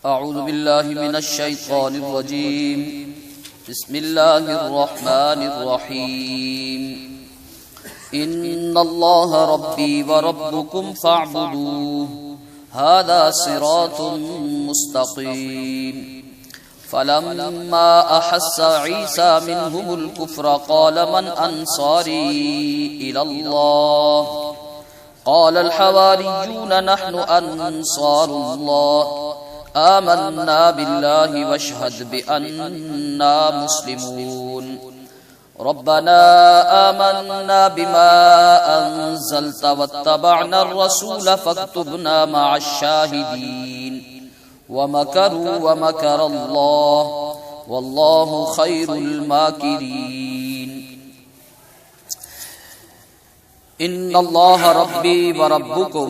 أعوذ بالله من الشيطان الرجيم. بسم الله الرحمن الرحيم. إن الله ربي وربكم فاعبدوه هذا صراط مستقيم. فلما أحس عيسى منهم الكفر قال من أنصاري إلى الله قال الحواريون نحن أنصار الله آمنا بالله واشهد بأننا مسلمون. ربنا آمنا بما أنزلت واتبعنا الرسول فاكتبنا مع الشاهدين. ومكروا ومكر الله والله خير الماكرين. ان اللہ ربی و ربکم.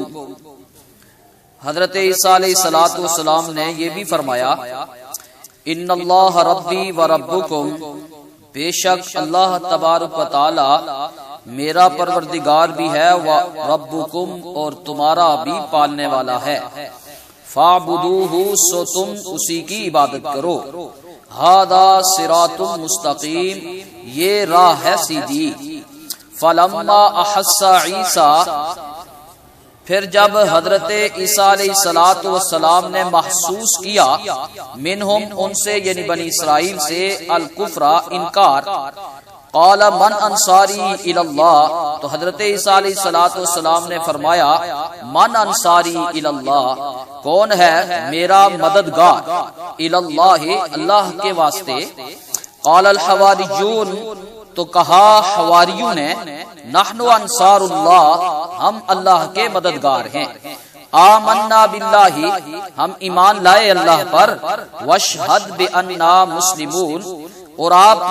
حضرت عیسیٰ علیہ السلام نے یہ بھی فرمایا ان اللہ ربی و ربکم، بے شک اللہ تبارک و تعالی میرا پروردگار بھی ہے، و ربکم اور تمہارا بھی پالنے والا ہے. فاعبدوہ، سو تم اسی کی عبادت کرو. ھذا صراط مستقیم، یہ راہ ہے سیدھی. فلما احس عیسیٰ، پھر جب حضرت عیسیٰ علیہ السلام نے محسوس کیا منہم، ان سے یعنی بنی اسرائیل سے، الکفر انکار. قال من انصاری الی اللہ، تو حضرت عیسیٰ علیہ السلام نے فرمایا من انصاری الی اللہ، کون ہے میرا مددگار، الی اللہ، اللہ کے واسطے. قال الحواریون، تو کہا حواریوں نے نحن انصار اللہ، ہم اللہ کے مددگار ہیں. آمنا باللہ، ہم ایمان لائے اللہ پر. واشہد بأننا مسلمون، اور آپ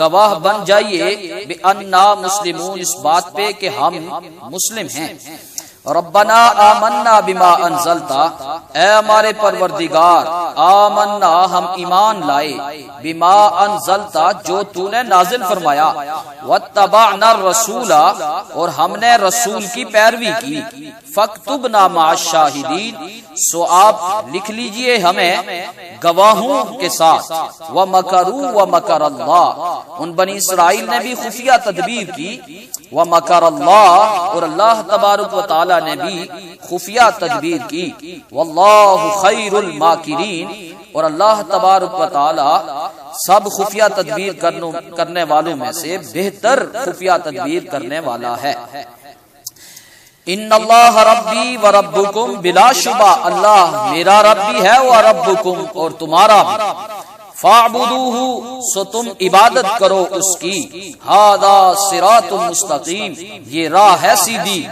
گواہ بن جائیے بأننا مسلمون، اس بات پہ کہ ہم مسلم ہیں. ربنا آمنا بما انزلتا، اے ہمارے پروردگار، آمنا ہم ایمان لائے، بما انزلتا جو تو نے نازل فرمایا، واتبعنا الرسول اور ہم نے رسول کی پیروی کی. فاکتبنا مع الشاہدین، سو آپ لکھ لیجئے ہمیں گواہوں کے ساتھ. ومکروا ومکر اللہ، ان بنی اسرائیل نے بھی خفیہ تدبیر کی. ومکر اللہ، اور اللہ تبارک و تعالی نے بھی خفیہ تدبیر کی. واللہ خیر الماکرین، اور اللہ تبارک و تعالی سب خفیہ تدبیر کرنے والوں میں سے بہتر خفیہ تدبیر کرنے والا ہے. ان اللہ ربی و ربکم، بلا شبہ اللہ میرا رب بھی ہے، و ربکم اور تمہارا بھی. فاعبدوہ، سو تم عبادت کرو اس کی. ھذا صراط مستقیم، یہ راہ ہے سیدھی.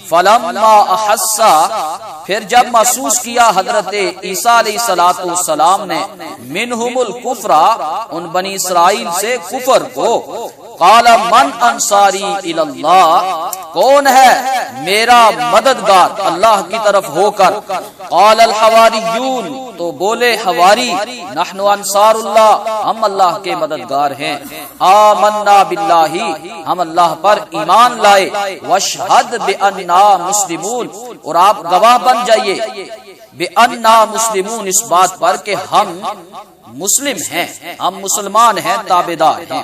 فلما احس، پھر جب محسوس کیا حضرت عیسیٰ علیہ السلام نے منہم الکفر، ان بنی اسرائیل سے کفر کو. قال من انصاری الی اللہ، کون ہے میرا مددگار اللہ کی طرف ہو کر. قال الحواریون، تو بولے حواری نحن انصار اللہ، ہم اللہ کے مددگار ہیں. آمنا باللہ، ہم اللہ پر ایمان لائے. واشہد بأننا مسلمون، اور آپ گواہ بن جائیے بأننا مسلمون، اس بات پر کہ ہم مسلم ہیں، ہم مسلمان ہیں، تابعدار ہیں.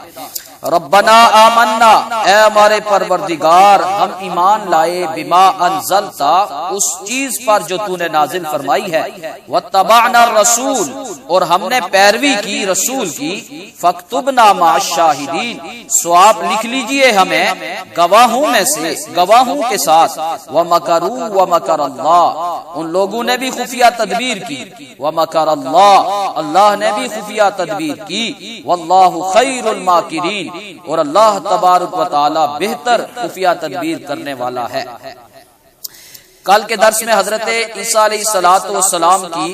ربنا آمنا، اے ہمارے پروردگار ہم ایمان لائے، بما انزلتا، اس چیز پر جو تو نے نازل فرمائی ہے. واتبعنا الرسول، اور ہم نے پیروی کی رسول کی. فاکتبنا مع الشاہدین، سو آپ لکھ لیجئے ہمیں گواہوں میں سے، گواہوں کے ساتھ. ومکروا ومکر اللہ، ان لوگوں نے بھی خفیہ تدبیر کی. ومکر اللہ، اللہ نے بھی خفیہ تدبیر کی. واللہ خیر الماکرین، اور اللہ تبارک و تعالی بہتر خفیہ تدبیر کرنے والا ہے. کل کے درس میں حضرت عیسیٰ علیہ السلام کی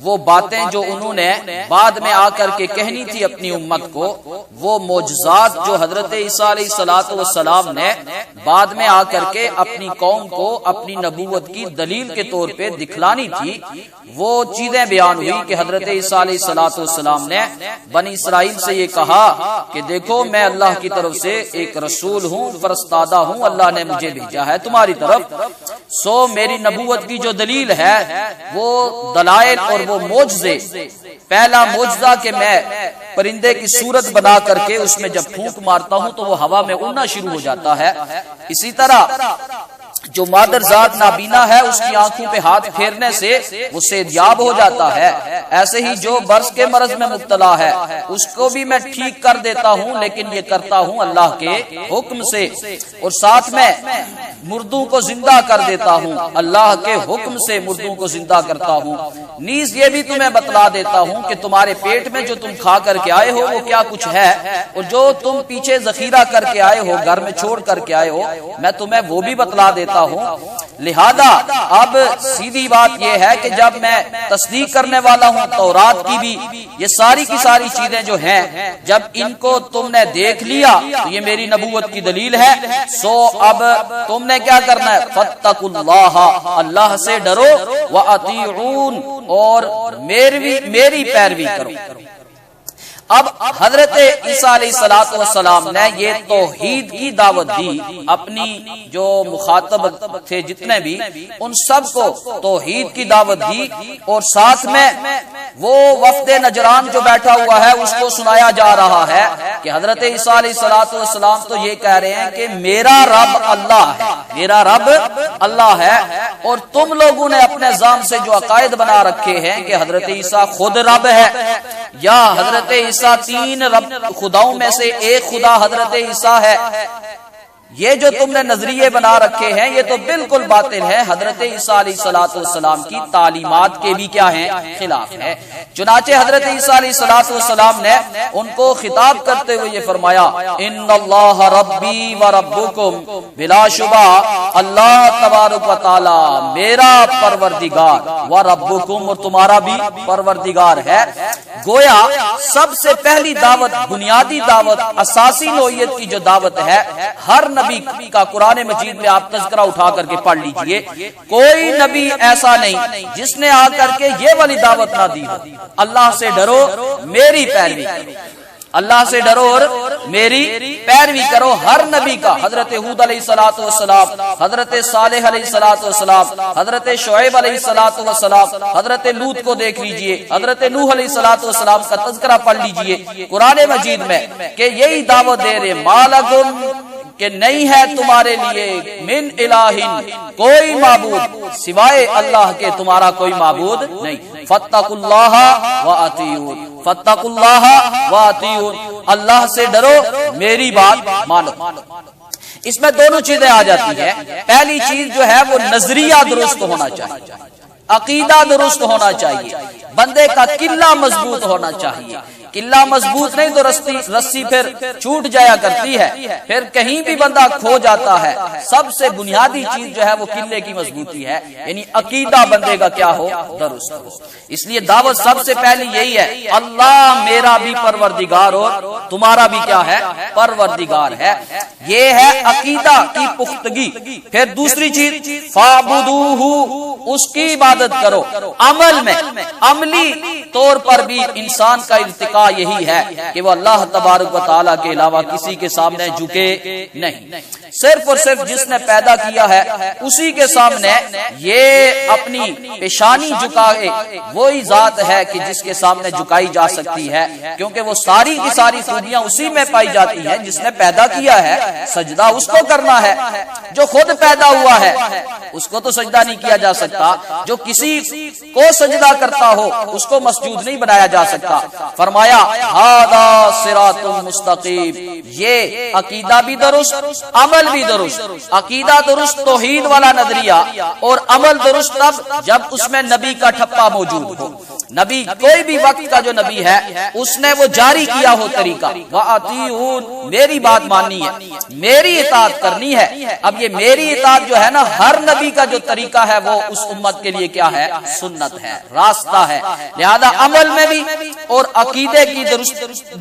وہ باتیں جو انہوں نے بعد میں آ کر کے کہنی تھی اپنی امت کو، وہ معجزات جو حضرت عیسیٰ علیہ السلام نے بعد میں آ کر کے اپنی قوم کو اپنی نبوت کی دلیل کے طور پہ دکھلانی تھی، وہ چیزیں بیان ہوئی کہ حضرت عیسیٰ علیہ السلام نے بنی اسرائیل سے یہ کہا کہ دیکھو میں اللہ کی طرف سے ایک رسول ہوں، فرستادہ ہوں، اللہ نے مجھے بھیجا ہے تمہاری طرف. سو میری نبوت کی جو دلیل ہے وہ دلائل اور وہ معجزے، پہلا معجزہ کہ میں پرندے کی صورت بنا کر کے اس میں جب پھونک مارتا ہوں تو وہ ہوا میں اڑنا شروع ہو جاتا ہے، اسی طرح جو مادر ذات نابینا ہے اس کی آنکھوں پہ ہاتھ پھیرنے سے وہ صحتیاب ہو جاتا ہے، ایسے ہی جو برس کے مرض میں مبتلا ہے اس کو بھی میں ٹھیک کر دیتا ہوں، لیکن یہ کرتا ہوں اللہ کے حکم سے، اور ساتھ میں مردوں کو زندہ کر دیتا ہوں، اللہ کے حکم سے مردوں کو زندہ کرتا ہوں، نیز یہ بھی تمہیں بتلا دیتا ہوں کہ تمہارے پیٹ میں جو تم کھا کر کے آئے ہو وہ کیا کچھ ہے، اور جو تم پیچھے ذخیرہ کر کے آئے ہو، گھر میں چھوڑ کر کے آئے ہو، میں تمہیں وہ بھی بتلا دیتا ہوں۔ لہذا اب سیدھی بات یہ ہے کہ جب میں تصدیق کرنے والا ہوں تورات کی بھی، یہ ساری کی ساری چیزیں جو ہیں جب ان کو تم نے دیکھ لیا تو یہ میری نبوت کی دلیل ہے، سو اب تم نے کیا کرنا ہے، فاتقوا اللہ، اللہ سے ڈرو، واطیعون، اور میری پیروی کرو۔ اب حضرت عیسیٰ علیہ السلام نے یہ توحید کی دعوت دی، اپنی جو مخاطب تھے جتنے بھی ان سب کو توحید کی دعوت دی، اور ساتھ میں وہ وفد نجران جو بیٹھا ہوا ہے اس کو سنایا جا رہا ہے کہ حضرت عیسیٰ علیہ السلام تو یہ کہہ رہے ہیں کہ میرا رب اللہ ہے، میرا رب اللہ ہے، اور تم لوگوں نے اپنے ذہن سے جو عقائد بنا رکھے ہیں کہ حضرت عیسیٰ خود رب ہے، یا حضرت عیسیٰ تین رب خداؤں میں سے ایک خدا حضرت عیسیٰ ہے، یہ جو تم نے نظریے بنا رکھے ہیں یہ تو بالکل باطل ہے، حضرت عیسیٰ علیہ السلام کی تعلیمات کے بھی کیا ہیں، خلاف ہے۔ چنانچہ حضرت عیسیٰ علیہ السلام نے ان کو خطاب کرتے ہوئے یہ فرمایا، ان اللہ ربی و ربکم، بلا شبہ اللہ تبارک و تعالی میرا پروردگار، و ربکم، اور تمہارا بھی پروردگار ہے۔ گویا سب سے پہلی دعوت، بنیادی دعوت، اساسی نوعیت کی جو دعوت ہے، ہر نبی کا قرآن مجید میں آپ تذکرہ اٹھا کر کے پڑھ لیجئے، کوئی نبی ایسا نہیں جس نے آ کر کے یہ والی دعوت نہ دی ہو، اللہ سے ڈرو، میری پیروی کرو، اللہ سے ڈرو اور میری پیروی کرو۔ ہر نبی کا، حضرت ہود علیہ السلام، حضرت صالح علیہ السلام، حضرت شعیب علیہ السلام، حضرت لوط کو دیکھ لیجئے، حضرت نوح علیہ السلام کا تذکرہ پڑھ لیجئے قرآن مجید میں کہ یہی دعوت دے رہے، مالکم، کہ نہیں ہے تمہارے لیے، من الہ، کوئی معبود سوائے اللہ کے، تمہارا کوئی معبود نہیں، فاتقوا اللہ واطیعون، فاتقوا اللہ واطیعون، اللہ سے ڈرو، میری بات مانو۔ اس میں دونوں چیزیں آ جاتی ہیں، پہلی چیز جو ہے وہ نظریہ درست ہونا چاہیے، عقیدہ درست ہونا چاہیے، بندے کا قلہ مضبوط ہونا چاہیے، قلہ مضبوط نہیں تو رسی پھر چھوٹ جایا کرتی ہے، پھر کہیں بھی بندہ کھو جاتا ہے۔ سب سے بنیادی چیز جو ہے وہ قلے کی مضبوطی ہے، یعنی عقیدہ بندے کا کیا ہو، درست ہو۔ اس لیے دعوت سب سے پہلی یہی ہے، اللہ میرا بھی پروردگار اور تمہارا بھی کیا ہے، پروردگار ہے، یہ ہے عقیدہ کی پختگی۔ پھر دوسری چیز، فاعبدوہ، اس کی عبادت کرو، عمل میں، عملی طور پر بھی انسان کا ارتقاء یہی ہے کہ وہ اللہ تبارک و تعالیٰ کے علاوہ کسی کے سامنے جھکے نہیں، صرف اور صرف جس نے پیدا کیا ہے اسی کے سامنے یہ اپنی پیشانی جھکائے، وہی ذات ہے کہ جس کے سامنے جھکائی جا سکتی ہے، کیونکہ وہ ساری کی ساری خوبیاں اسی میں پائی جاتی ہیں جس نے پیدا کیا ہے، سجدہ اس کو کرنا ہے، جو خود پیدا ہوا ہے اس کو تو سجدہ نہیں کیا جا سکتا، جو کسی کو سجدہ کرتا ہو اس کو مسجود نہیں بنایا جا سکتا۔ فرمایا ھذا صراط مستقیم، یہ عقیدہ بھی درست، عمل بھی درست، عقیدہ درست توحید والا نظریہ، اور عمل درست تب جب اس میں نبی کا ٹھپا موجود ہو، نبی کوئی بھی وقت کا جو نبی ہے اس نے وہ جاری کیا ہو طریقہ، وَأَطِيعُونَ، میری بات ماننی ہے، میری اطاعت کرنی ہے۔ اب یہ میری اطاعت جو ہے نا، ہر نبی کا جو طریقہ ہے وہ اس امت کے لیے کیا ہے، سنت ہے، راستہ ہے، لہذا عمل میں بھی اور عقیدے کی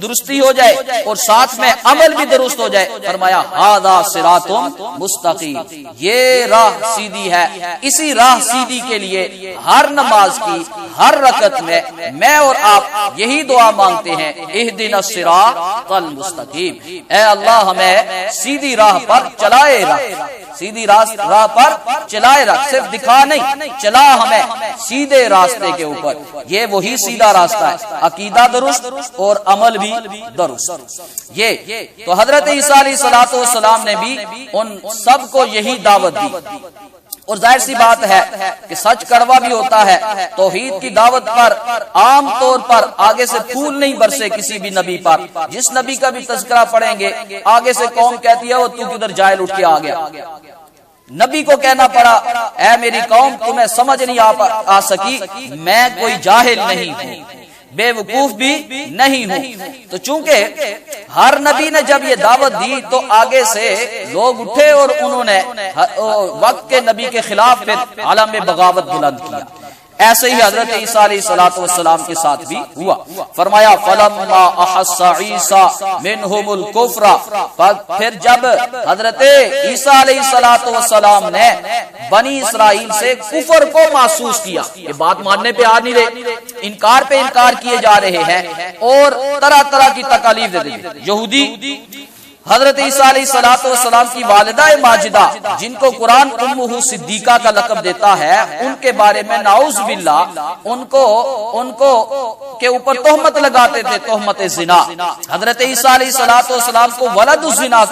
درستی ہو جائے اور ساتھ میں عمل بھی درست ہو جائے۔ فرمایا ھذا صراط مستقیم، یہ راہ سیدھی ہے، اسی راہ سیدھی کے لیے ہر نماز کی، ہر رکعت میں میں اور آپ یہی دعا مانگتے ہیں، اہدنا الصراط المستقیم، اے اللہ ہمیں سیدھی راہ پر چلائے رکھ، سیدھی راہ پر چلائے رکھ، صرف دکھا نہیں، چلا ہمیں سیدھے راستے کے اوپر۔ یہ وہی سیدھا راستہ ہے، عقیدہ درست اور عمل بھی درست۔ یہ تو حضرت عیسیٰ علیہ الصلوۃ والسلام نے بھی ان سب کو یہی دعوت دی۔ اور ظاہر سی بات ہے کہ سچ کڑوا بھی ہوتا ہے، توحید کی دعوت پر عام طور پر آگے سے پھول نہیں برسے کسی بھی نبی پر۔ جس نبی کا بھی تذکرہ پڑھیں گے آگے سے قوم کہتی ہے وہ تو کدھر جائل اٹھ کے آ گیا۔ نبی کو کہنا پڑا اے میری قوم تمہیں سمجھ نہیں آ سکی، میں کوئی جاہل نہیں ہوں، بے وقوف بھی نہیں ہوں۔ تو چونکہ ہر نبی نے جب یہ دعوت دی تو آگے سے لوگ اٹھے اور انہوں نے وقت کے نبی کے خلاف پھر علم بغاوت بلند کیا۔ ایسے ہی حضرت عیسیٰ علیہ الصلوۃ والسلام کے ساتھ بھی ہوا۔ فرمایا فلما احس عیسیٰ منہم الکفر، پھر جب حضرت عیسیٰ علیہ الصلوۃ والسلام نے بنی اسرائیل سے کفر کو محسوس کیا، یہ بات ماننے پہ آ نہیں رہے، انکار پہ انکار کیے جا رہے ہیں اور طرح طرح کی تکالیف دے رہے ہیں۔ یہودی حضرت عیسیٰ علیہ الصلوۃ والسلام کی والدہ ماجدہ جن کو قرآن امہ صدیقہ کا لقب دیتا ہے، ان کے بارے میں نعوذ باللہ ان کو کے اوپر تہمت لگاتے تھے، تہمت زنا۔ حضرت عیسیٰ علیہ الصلوۃ والسلام کو ولد الزنا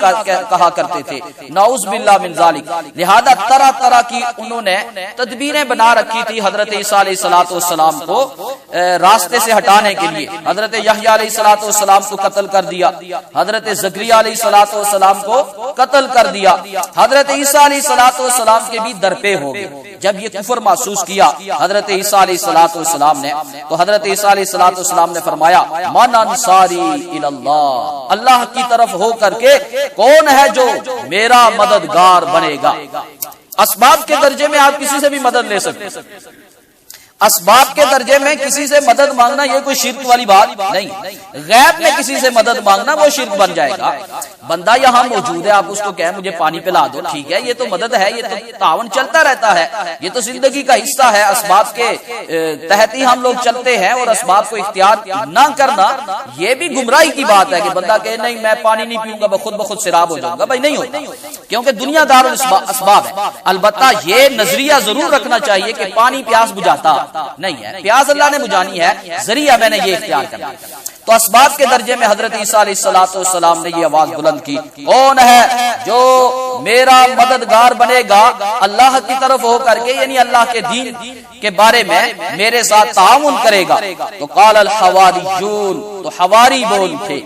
کہا کرتے تھے، نعوذ باللہ من ذالک۔ لہذا طرح طرح کی انہوں نے تدبیریں بنا رکھی تھی حضرت عیسیٰ علیہ الصلوۃ والسلام کو راستے سے ہٹانے کے لیے۔ حضرت یحییٰ علیہ الصلوۃ والسلام کو قتل کر دیا، حضرت زکریا علیہ الصلوۃ والسلام کو قتل کر دیا، حضرت عیسیٰ علیہ الصلوۃ والسلام کے بھی درپے ہو گئے۔ جب یہ کفر محسوس کیا حضرت عیسیٰ علیہ الصلوۃ والسلام نے، تو حضرت عیسیٰ علیہ الصلوۃ والسلام نے فرمایا من انصاری الی اللہ، اللہ کی طرف ہو کر کے کون ہے جو میرا مددگار بنے گا۔ اسباب کے درجے میں آپ کسی سے بھی مدد لے سکتے، اسباب کے درجے میں کسی سے مدد مانگنا یہ کوئی شرک والی بات نہیں۔ غیب میں کسی سے مدد مانگنا وہ شرک بن جائے گا۔ بندہ یہاں موجود ہے، آپ اس کو کہیں مجھے پانی پلا دو، ٹھیک ہے، یہ تو مدد ہے، یہ تو تعاون چلتا رہتا ہے، یہ تو زندگی کا حصہ ہے، اسباب کے تحت ہی ہم لوگ چلتے ہیں۔ اور اسباب کو اختیار نہ کرنا یہ بھی گمراہی کی بات ہے کہ بندہ کہے نہیں میں پانی نہیں پیوں گا، خود بخود سیراب ہو جاؤں گا۔ بھائی نہیں ہوتا، کیونکہ دنیا دار اسباب ہے۔ البتہ یہ نظریہ ضرور رکھنا چاہیے کہ پانی پیاس بجھاتا نہیں ہے، پیاس اللہ نے بجھانی ہے، ذریعہ میں نے یہ اختیار کرنا۔ تو اسباب کے درجے میں حضرت عیسیٰ علیہ الصلوۃ والسلام نے یہ آواز بلند کی، کون ہے جو میرا مددگار بنے گا اللہ کی طرف ہو کر کے، یعنی اللہ کے دین کے بارے میں میرے ساتھ تعاون کرے گا۔ تو قال الحواریون، تو حواری بول تھے۔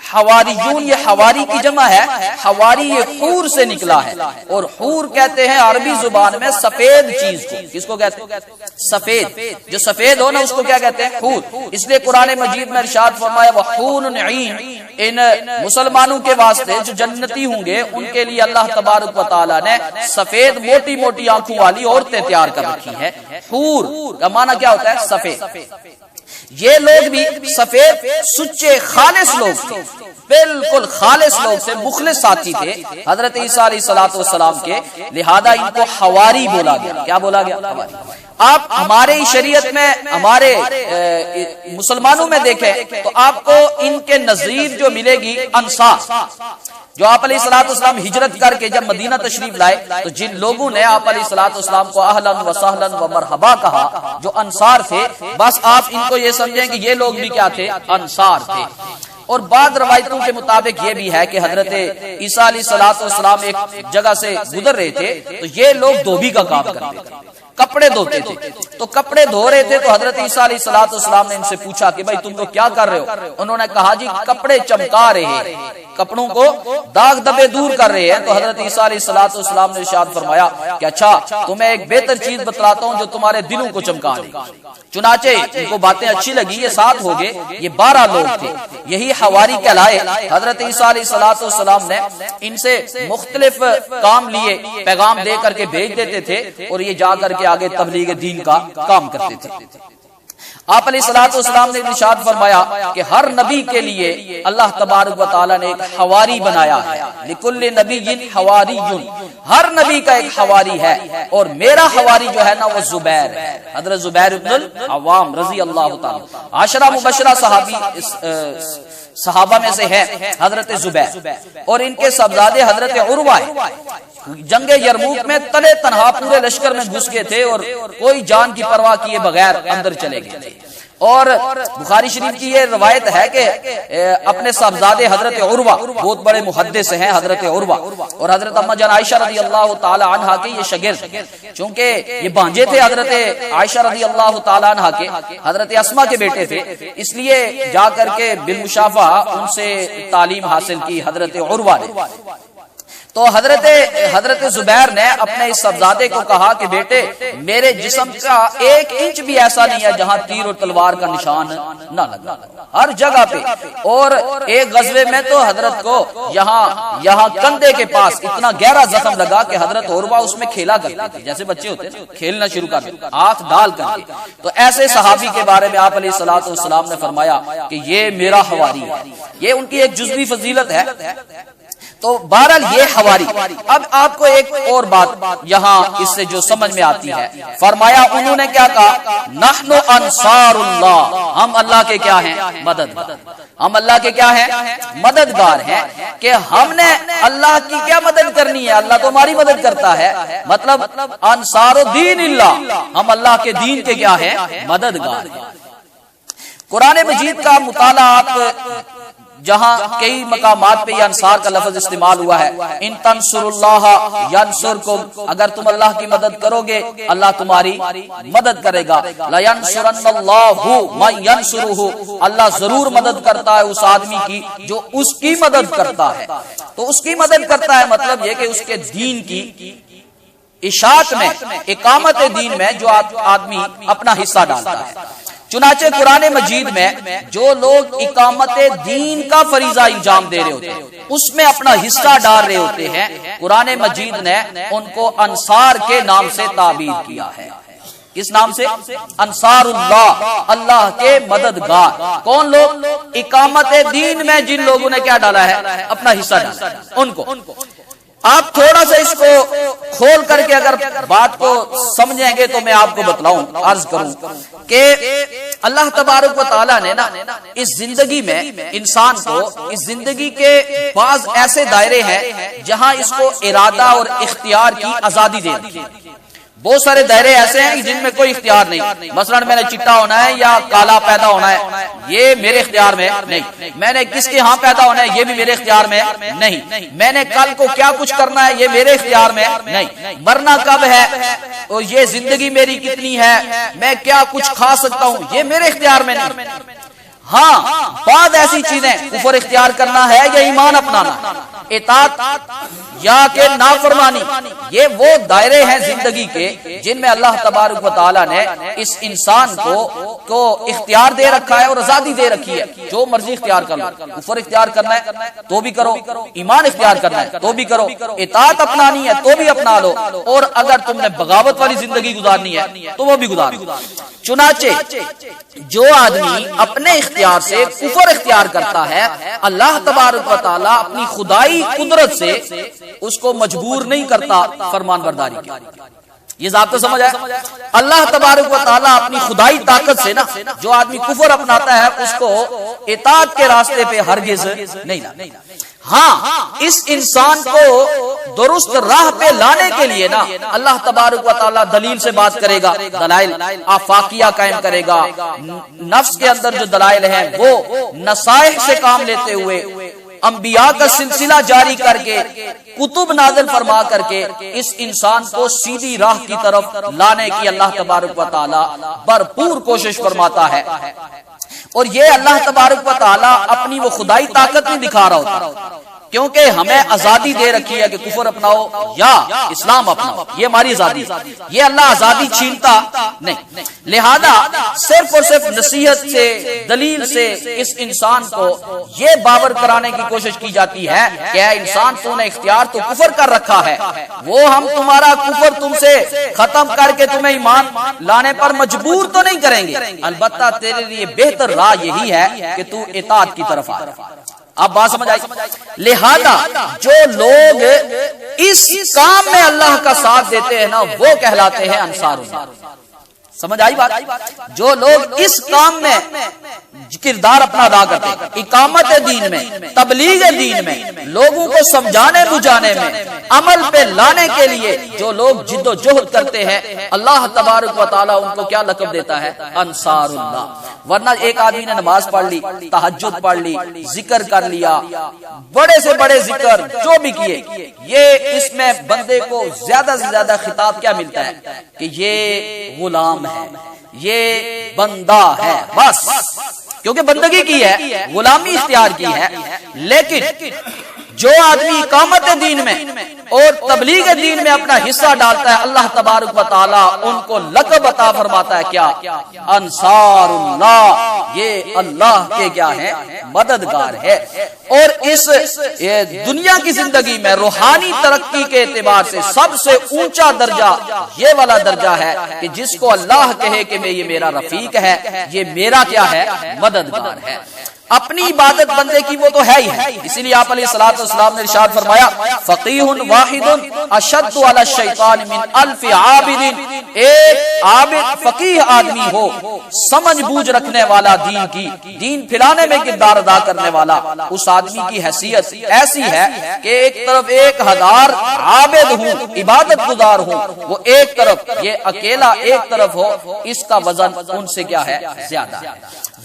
حواریون یہ حواری کی جمع ہے، حواری یہ حور سے نکلا ہے، اور حور کہتے ہیں عربی زبان میں سفید چیز کو۔ کس کو کہتے ہیں؟ سفید، جو سفید ہو نا اس کو کیا کہتے ہیں؟ حور۔ اس لیے قرآن مجید میں ارشاد فرمایا وحور عین، ان مسلمانوں کے واسطے جو جنتی ہوں گے ان کے لیے اللہ تبارک و تعالیٰ نے سفید موٹی موٹی آنکھوں والی عورتیں تیار کر رکھی ہیں۔ حور کا معنی کیا ہوتا ہے؟ سفید۔ یہ لوگ بھی سفید سچے خالص لوگ تھے، بالکل خالص لوگ تھے، مخلص ساتھی تھے حضرت عیسیٰ علیہ الصلوۃ والسلام کے، لہذا ان کو حواری بولا گیا۔ کیا بولا گیا؟ حواری۔ آپ ہمارے شریعت میں، ہمارے مسلمانوں میں دیکھیں تو آپ کو ان کے نظیر جو ملے گی انصار، جو آپ علیہ الصلوۃ والسلام ہجرت کر کے جب مدینہ تشریف لائے تو جن لوگوں نے آپ علیہ الصلوۃ والسلام کو اہلاً و سہلاً و مرحبا کہا، جو انصار تھے، بس آپ ان کو یہ سمجھیں کہ یہ لوگ بھی کیا تھے؟ انصار تھے۔ اور بعض روایتوں کے مطابق یہ بھی ہے کہ حضرت عیسیٰ علیہ الصلوۃ والسلام ایک جگہ سے گزر رہے تھے تو یہ لوگ دھوبی کا کام کرتے تھے، کپڑے دھوتے تھے۔ تو کپڑے دھو رہے تھے تو حضرت عیسیٰ علیہ الصلوۃ والسلام نے ان سے پوچھا کہ بھائی تم لوگ کیا کر رہے ہو؟ انہوں نے کہا جی کپڑے چمکا رہے ہیں، کپڑوں کو داغ دبے دور کر رہے ہیں۔ تو حضرت عیسیٰ علیہ الصلوۃ والسلام نے ارشاد فرمایا کہ اچھا تمہیں ایک بہتر چیز بتلاتا ہوں جو تمہارے دلوں کو چمکا دے گی۔ چنانچہ ان کو باتیں اچھی لگی، یہ ساتھ ہو گئے، یہ 12 لوگ تھے، یہی حواری کہلائے۔ حضرت عیسیٰ علیہ الصلوۃ والسلام نے ان سے مختلف کام لیے، پیغام دے کر کے بھیج دیتے تھے اور یہ جا کر کے آگے تبلیغ دین کا کام کرتے تھے۔ آپ علیہ الصلوۃ والسلام نے ارشاد فرمایا کہ ہر نبی کے لیے اللہ تبارک و تعالی نے ایک حواری بنایا ہے، لکل نبی حواری، ہر نبی کا ایک حواری ہے، اور میرا حواری جو ہے نا وہ زبیر ہے، حضرت زبیر ابن العوام رضی اللہ تعالی، عشرہ مبشرہ صحابہ میں سے ہے حضرت زبیر، اور ان کے صاحبزادے حضرت عروہ ہے۔ جنگ یرموک میں تلے تنہا پورے لشکر میں گھس گئے تھے اور کوئی جان کی پرواہ کیے بغیر اندر چلے گئے تھے، اور بخاری شریف کی یہ روایت ہے کہ اپنے صاحبزادے حضرت عروہ بہت بڑے محدث ہیں حضرت عروہ، اور حضرت اما جان عائشہ رضی اللہ تعالی عنہا کے یہ شاگرد، چونکہ یہ بھانجے تھے حضرت عائشہ رضی اللہ تعالی عنہا کے، حضرت اسما کے بیٹے تھے، اس لیے جا کر کے بالمشافہ ان سے تعلیم حاصل کی حضرت عروہ نے۔ تو حضرت زبیر نے اپنے اس صاحبزادے کو کہا کہ بیٹے میرے جسم کا 1 انچ بھی ایسا نہیں ہے جہاں تیر اور تلوار کا نشان نہ لگا، ہر جگہ پہ، اور ایک غزوے میں تو حضرت کو یہاں کندھے کے پاس اتنا گہرا زخم لگا کہ حضرت عروہ اس میں کھیلا کرتے تھے، جیسے بچے ہوتے ہیں کھیلنا شروع کر دیا ہاتھ ڈال کر کے۔ تو ایسے صحابی کے بارے میں آپ علیہ الصلوۃ والسلام نے فرمایا کہ یہ میرا حواری ہے، یہ ان کی ایک جزوی فضیلت ہے۔ تو بہرحال یہ حواری۔ اب آپ کو ایک اور بات یہاں اس سے جو سمجھ میں آتی ہے، فرمایا انہوں نے کیا کہا، نحن انصار اللہ، ہم اللہ کے کیا ہیں، مددگار، ہم اللہ کے کیا ہیں، مددگار ہیں، کہ ہم نے اللہ کی کیا مدد کرنی ہے، اللہ تو ہماری مدد کرتا ہے، مطلب انصار دین اللہ، ہم اللہ کے دین کے کیا ہیں، مددگار ہیں۔ قرآن مجید کا مطالعہ آپ جہاں کئی مقامات پہ یہ انصار کا لفظ استعمال ہوا ہے، ان تنصر اللہ ینصرکم، اگر تم اللہ کی مدد کرو گے اللہ تمہاری مدد کرے گا، لینصرن اللہ من ینصرہ، اللہ ضرور مدد کرتا ہے اس آدمی کی جو اس کی مدد کرتا ہے۔ تو اس کی مدد کرتا ہے مطلب یہ کہ اس کے دین کی اشاعت میں، اقامت دین میں جو آدمی اپنا حصہ ڈالتا ہے۔ چنانچہ قرآن مجید میں جو لوگ اقامت دین کا فریضہ انجام دے رہے ہوتے ہیں، اس میں اپنا حصہ ڈال رہے ہوتے ہیں، قرآن مجید نے ان کو انصار کے نام سے تعبیر کیا ہے۔ کس نام سے؟ انصار اللہ، اللہ کے مددگار۔ کون لوگ؟ اقامت دین میں جن لوگوں نے کیا ڈالا ہے، اپنا حصہ ڈالا ہے، ان کو۔ آپ تھوڑا سا اس کو کھول کر کے اگر بات کو سمجھیں گے تو میں آپ کو بتلاؤں، عرض کروں کہ اللہ تبارک و تعالیٰ نے نا اس زندگی میں انسان کو، اس زندگی کے بعض ایسے دائرے ہیں جہاں اس کو ارادہ اور اختیار کی آزادی دے دی۔ بہت سارے دائرے ایسے ہیں جن میں کوئی اختیار نہیں، مثلا میں نے چٹا ہونا ہے یا کالا پیدا ہونا ہے، یہ میرے اختیار میں نہیں، میں نے کس کے ہاں پیدا ہونا ہے یہ بھی میرے اختیار میں نہیں، میں نے کل کو کیا کچھ کرنا ہے یہ میرے اختیار میں نہیں، مرنا کب ہے اور یہ زندگی میری کتنی ہے، میں کیا کچھ کھا سکتا ہوں یہ میرے اختیار میں نہیں۔ ہاں بعد ایسی چیزیں کفر اختیار کرنا ہے یا ایمان اپنانا، اطاعت یا کہ نافرمانی، یہ وہ دائرے ہیں زندگی کے جن میں اللہ تبارک و تعالیٰ نے اس انسان کو اختیار دے رکھا ہے اور آزادی دے رکھی ہے، جو مرضی اختیار کر لو، کفر اختیار کرنا ہے تو بھی کرو، ایمان اختیار کرنا ہے تو بھی کرو، اطاعت اپنانی ہے تو بھی اپنا لو، اور اگر تم نے بغاوت والی زندگی گزارنی ہے تو وہ بھی گزارو۔ چنانچہ جو آدمی اپنے اختیار سے کفر اختیار کرتا ہے، اللہ تبارک و تعالیٰ اپنی خدائی قدرت سے اس کو مجبور نہیں کرتا فرمان برداری کی۔ یہ ضابطہ سمجھ آیا؟ اللہ تبارک و تعالیٰ اپنی خدائی طاقت سے نا جو آدمی کفر اپناتا ہے اس کو اطاعت کے راستے پہ ہرگز نہیں لاتا۔ ہاں اس انسان کو درست راہ پہ لانے کے لیے نا اللہ تبارک و تعالیٰ دلیل سے بات کرے گا، دلائل آفاقیہ قائم کرے گا، نفس کے اندر جو دلائل ہیں وہ نصائح سے کام لیتے ہوئے، انبیاء کا سلسلہ جاری کر کے، کتب نازل فرما کر کے اس انسان کو سیدھی راہ کی طرف لانے کی اللہ تبارک و تعالیٰ بھرپور کوشش فرماتا ہے۔ اور یہ اللہ تبارک و تعالیٰ اپنی وہ خدائی طاقت نہیں دکھا رہا ہوتا کیونکہ ہمیں آزادی دے رکھی ہے کہ کفر اپناؤ یا اسلام اپناؤ، یہ ہماری آزادی ہے، یہ اللہ آزادی چھینتا نہیں۔ لہذا صرف اور صرف نصیحت سے، دلیل سے اس انسان کو یہ باور کرانے کی کوشش کی جاتی ہے کہ اے انسان تو نے اختیار تو کفر کر رکھا ہے، وہ ہم تمہارا کفر تم سے ختم کر کے تمہیں ایمان لانے پر مجبور تو نہیں کریں گے، البتہ تیرے لیے بہتر راہ یہی ہے کہ تو اطاعت کی طرف آ۔ اب بات سمجھ آئی؟ لہذا جو لوگ اس کام میں اللہ کا ساتھ دیتے ہیں نا وہ کہلاتے ہیں انصار اللہ۔ سمجھ آئی بات؟ جو لوگ اس کام میں کردار اپنا ادا کرتے ہیں، اقامت دین میں، تبلیغ دین میں، لوگوں کو سمجھانے بجھانے میں، عمل پہ لانے کے لیے جو لوگ جد و جہد کرتے ہیں، اللہ تبارک و تعالیٰ ان کو کیا لقب دیتا ہے؟ انصار اللہ۔ ورنہ ایک آدمی نے نماز پڑھ لی، تہجد پڑھ لی، ذکر کر لیا، بڑے سے بڑے ذکر جو بھی کیے، یہ اس میں بندے کو زیادہ سے زیادہ خطاب کیا ملتا ہے کہ یہ غلام ہے، یہ بندہ ہے، بس، کیونکہ بندگی کی ہے، غلامی اختیار کی ہے۔ لیکن جو آدمی اقامت دین میں اور تبلیغ دین میں اپنا حصہ ڈالتا ہے، اللہ تبارک و تعالیٰ ان کو لقب عطا فرماتا ہے کیا؟ انصار اللہ، یہ اللہ کے کیا ہے؟ مددگار ہے۔ اور اس دنیا کی زندگی میں روحانی ترقی کے اعتبار سے سب سے اونچا درجہ یہ والا درجہ ہے کہ جس کو اللہ کہے کہ یہ میرا رفیق ہے، یہ میرا کیا ہے؟ مددگار ہے۔ اپنی عبادت بندے کی وہ تو ہے ہی ہے، اسی لیے آپ علیہ الصلوۃ والسلام نے ارشاد فرمایا فقیہ واحد اشد علی الشیطان من الف عابد، ایک عابد فقیہ آدمی ہو، سمجھ بوجھ رکھنے والا دین کی، دین پھیلانے میں کردار ادا کرنے والا، اس آدمی کی حیثیت ایسی ہے کہ ایک طرف 1000 عابد ہوں، عبادت گزار ہوں، وہ ایک طرف، یہ اکیلا ایک طرف ہو، اس کا وزن ان سے کیا ہے؟ زیادہ ہے۔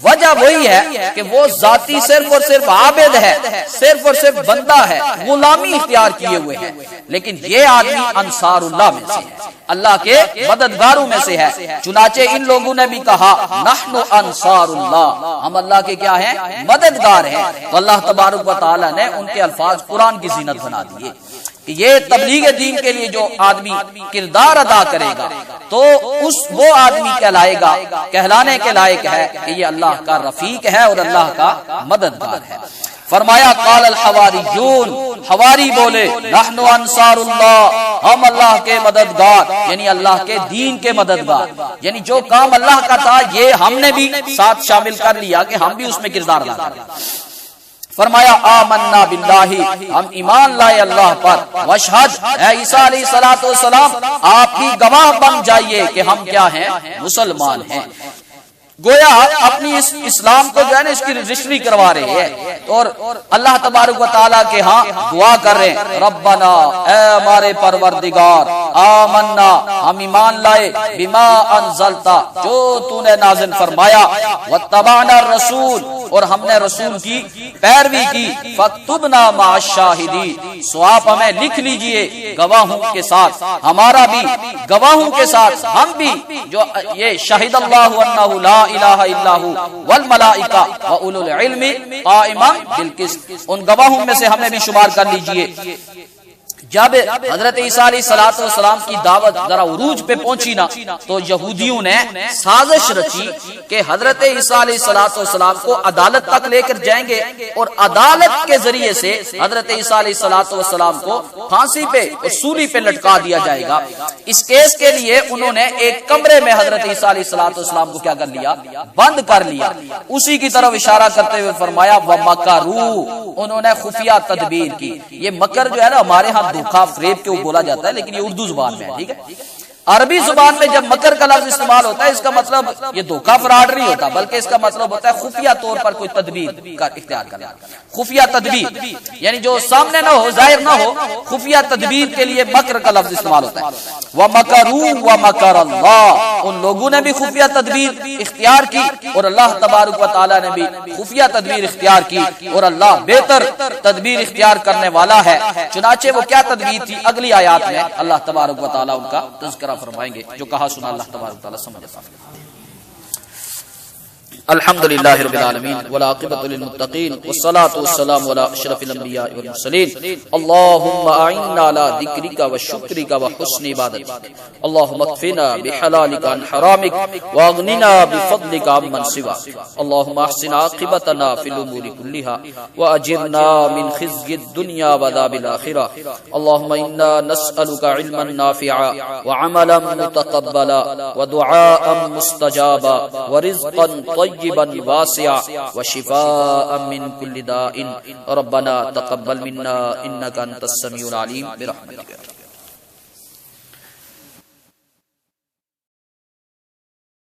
وجہ وہی ہے کہ وہ ذاتی صرف اور صرف عابد ہے، صرف اور صرف بندہ ہے، غلامی اختیار کیے ہوئے ہے، لیکن یہ آدمی انصار اللہ میں سے ہے، اللہ کے مددگاروں میں سے ہے۔ چنانچہ ان لوگوں نے بھی کہا نحن انصار اللہ، ہم اللہ کے کیا ہیں؟ مددگار ہیں۔ تو اللہ تبارک و تعالی نے ان کے الفاظ قرآن کی زینت بنا دیے کہ یہ تبلیغ دین کے لیے جو آدمی کردار ادا کرے گا تو وہ آدمی کہلائے گا، کہلانے کے لائق ہے کہ یہ اللہ کا رفیق ہے اور اللہ کا مددگار ہے۔ فرمایا قال الحواریون، حواری بولے نحن انصار اللہ، ہم اللہ کے مددگار، یعنی اللہ کے دین کے مددگار، یعنی جو کام اللہ کا تھا یہ ہم نے بھی ساتھ شامل کر لیا کہ ہم بھی اس میں کردار ادا کریں۔ فرمایا آمنا باللہ، ہم ایمان لائے اللہ پر، واشہد، اے عیسیٰ علیہ الصلوۃ والسلام آپ بھی گواہ بن جائیے کہ ہم کیا ہیں؟ مسلمان ہیں۔ گویا اپنی اس اسلام کو جو ہے نا اس کی رجسٹری کروا رہے ہیں اور اللہ تبارک و تعالیٰ کے ہاں دعا کر رہے ہیں ربنا، اے ہمارے پروردگار، آمنا، ہم ایمان لائے، بما انزلتا، جو تو نے نازل فرمایا، واتبعنا الرسول، اور ہم نے رسول کی پیروی کی، فاکتبنا مع الشاہدین، سو آپ ہمیں لکھ لیجئے گواہوں کے ساتھ، ہمارا بھی گواہوں کے ساتھ، ہم بھی جو یہ شہد اللہ انہ لا الہ الا ہو والملائکہ واولو العلم قائما بالقسط، ان گواہوں میں سے ہمیں بھی شمار کر لیجئے۔ جب حضرت عیسیٰ علیہ السلام کی دعوت ذرا عروج پہ پہنچی نا تو یہودیوں نے سازش رچی کہ حضرت عیسیٰ علیہ السلام کو عدالت تک لے کر جائیں گے اور عدالت کے ذریعے سے حضرت عیسیٰ علیہ السلام کو پھانسی پہ اور سولی پہ لٹکا دیا جائے گا۔ اس کیس کے لیے انہوں نے ایک کمرے میں حضرت عیسیٰ علیہ السلام کو کیا کر لیا؟ بند کر لیا۔ اسی کی طرف اشارہ کرتے ہوئے فرمایا وَمَكَرُوا، انہوں نے خفیہ تدبیر کی۔ یہ مکر جو ہے نا ہمارے ہاں دھوکہ فریب کے بولا جاتا ہے، لیکن یہ اردو زبان میں ہے، ٹھیک ہے۔ عربی زبان میں جب مکر کا لفظ استعمال ہوتا ہے اس کا مطلب یہ دھوکہ فراڈ نہیں ہوتا، بلکہ اس کا مطلب ہوتا ہے خفیہ طور پر کوئی تدبیر کا اختیار کرنا، خفیہ تدبیر، یعنی جو سامنے نہ ہو، ظاہر نہ ہو، خفیہ تدبیر کے لیے مکر کا لفظ استعمال ہوتا ہے۔ وَمَكَرُوا وَمَكَرَ اللَّهُ، ان لوگوں نے بھی خفیہ تدبیر اختیار کی اور اللہ تبارک و تعالی نے بھی خفیہ تدبیر اختیار کی، اور اللہ بہتر تدبیر اختیار کرنے والا ہے۔ چنانچہ وہ کیا تدبیر تھی اگلی آیات میں اللہ تبارک و تعالی ان کا تذکرہ فرمائیں گے۔ جو کہا سنا اللہ تبارک و تعالی سمجھتا ہے۔ الحمدللہ رب العالمین والعاقبۃ للمتقین والصلاة والسلام علی اشرف الانبیاء والمرسلین اللہم اعنا علی ذکرک وشکرک وحسن عبادتک اللہم اکفنا بحلالک عن حرامک واغننا بفضلک عمن سواک اللہم احسن عاقبتنا فی الامور كلها واجرنا من خزي الدنيا وعذاب الاخرة اللهم انا نسألك علما نافعا وعملا متقبلا ودعاء مستجابا ورزقا طيبا واسعا وشفاء من كل داء ربنا تقبل منا انك انت السميع العليم برحمتك